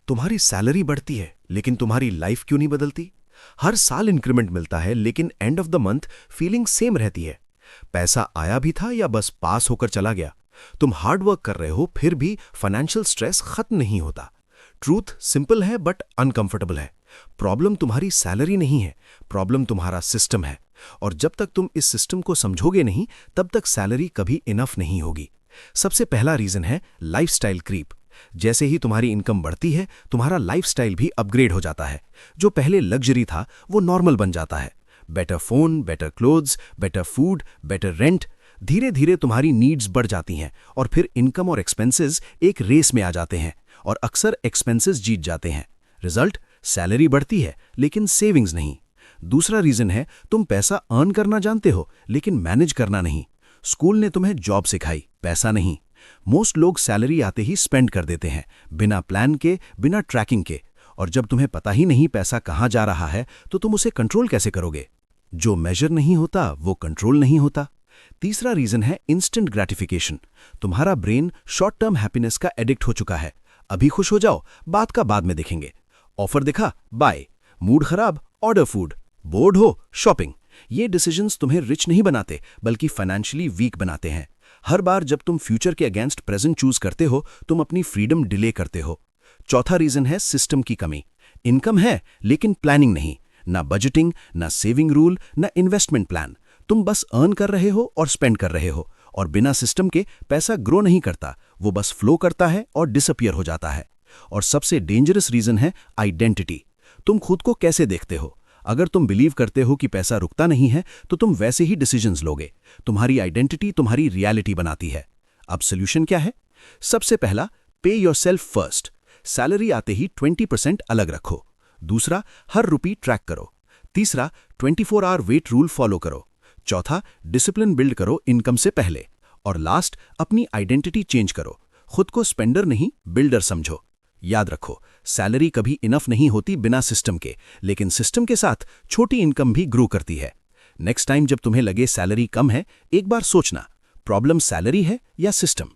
तुम्हारी सैलरी बढ़ती है लेकिन तुम्हारी लाइफ क्यों नहीं बदलती? हर साल इंक्रीमेंट मिलता है लेकिन end of the month feeling same रहती है। पैसा आया भी था या बस पास होकर चला गया? तुम हार्ड वर्क कर रहे हो फिर भी फाइनेंशियल स्ट्रेस खत्म नहीं होता। ट्रूथ सिंपल है बट अनकंफर्टेबल है। प्रॉब्लम तुम्हारी सैलरी नहीं है, प्रॉब्लम तुम्हारा सिस्टम है। और जब तक तुम इस सिस्टम को समझोगे नहीं तब तक सैलरी कभी इनफ नहीं होगी। सबसे पहला रीजन है लाइफस्टाइल क्रीप। जैसे ही तुम्हारी इनकम बढ़ती है तुम्हारा लाइफस्टाइल भी अपग्रेड हो जाता है। जो पहले लग्जरी था वो नॉर्मल बन जाता है। Better phone, better clothes, better food, better rent. धीरे धीरे तुम्हारी नीड्स बढ़ जाती हैं और फिर इनकम और एक्सपेंसेस एक रेस में आ जाते हैं और अक्सर एक्सपेंसेस जीत जाते हैं। रिजल्ट, सैलरी बढ़ती है लेकिन सेविंग्स नहीं। दूसरा रीजन है तुम पैसा अर्न करना जानते हो लेकिन मैनेज करना नहीं। स्कूल ने तुम्हें जॉब सिखाई, पैसा नहीं। मोस्ट लोग सैलरी आते ही स्पेंड कर देते हैं, बिना प्लान के, बिना ट्रैकिंग के। और जब तुम्हें पता ही नहीं पैसा कहाँ जा रहा है तो तुम उसे कंट्रोल कैसे करोगे? जो मेजर नहीं होता वो कंट्रोल नहीं होता। तीसरा रीजन है इंस्टेंट ग्रेटिफिकेशन। तुम्हारा ब्रेन शॉर्ट टर्म हैप्पीनेस का एडिक्ट हो चुका है। अभी खुश हो जाओ, बात का बाद में देखेंगे। ऑफर दिखा, बाय। मूड खराब, ऑर्डर फूड। बोर्ड हो, शॉपिंग। ये डिसीजंस तुम्हें रिच नहीं बनाते बल्कि फाइनेंशियली वीक बनाते हैं। हर बार जब तुम फ्यूचर के अगेंस्ट प्रेजेंट चूज करते हो तुम अपनी फ्रीडम डिले करते हो। चौथा रीजन है सिस्टम की कमी। इनकम है लेकिन प्लानिंग नहीं, ना बजटिंग, ना सेविंग रूल, ना इन्वेस्टमेंट प्लान। तुम बस अर्न कर रहे हो और स्पेंड कर रहे हो और बिना सिस्टम के पैसा ग्रो नहीं करता, वो बस फ्लो करता है और डिसअपियर हो जाता है। और सबसे डेंजरस रीजन है आइडेंटिटी। तुम खुद को कैसे देखते हो? अगर तुम बिलीव करते हो कि पैसा रुकता नहीं है तो तुम वैसे ही डिसीजंस लोगे। तुम्हारी आइडेंटिटी तुम्हारी रियलिटी बनाती है। अब सोल्यूशन क्या है? सबसे पहला, पे योरसेल्फ फर्स्ट। सैलरी आते ही 20% अलग रखो। दूसरा, हर रुपी ट्रैक करो। तीसरा, 24 आवर वेट रूल फॉलो करो। चौथा, डिसिप्लिन बिल्ड करो इनकम से पहले। और लास्ट, अपनी आइडेंटिटी चेंज करो। खुद को स्पेंडर नहीं बिल्डर समझो। याद रखो, सैलरी कभी इनफ नहीं होती बिना सिस्टम के, लेकिन सिस्टम के साथ छोटी इनकम भी ग्रो करती है। नेक्स्ट टाइम जब तुम्हें लगे सैलरी कम है, एक बार सोचना, प्रॉब्लम सैलरी है या सिस्टम?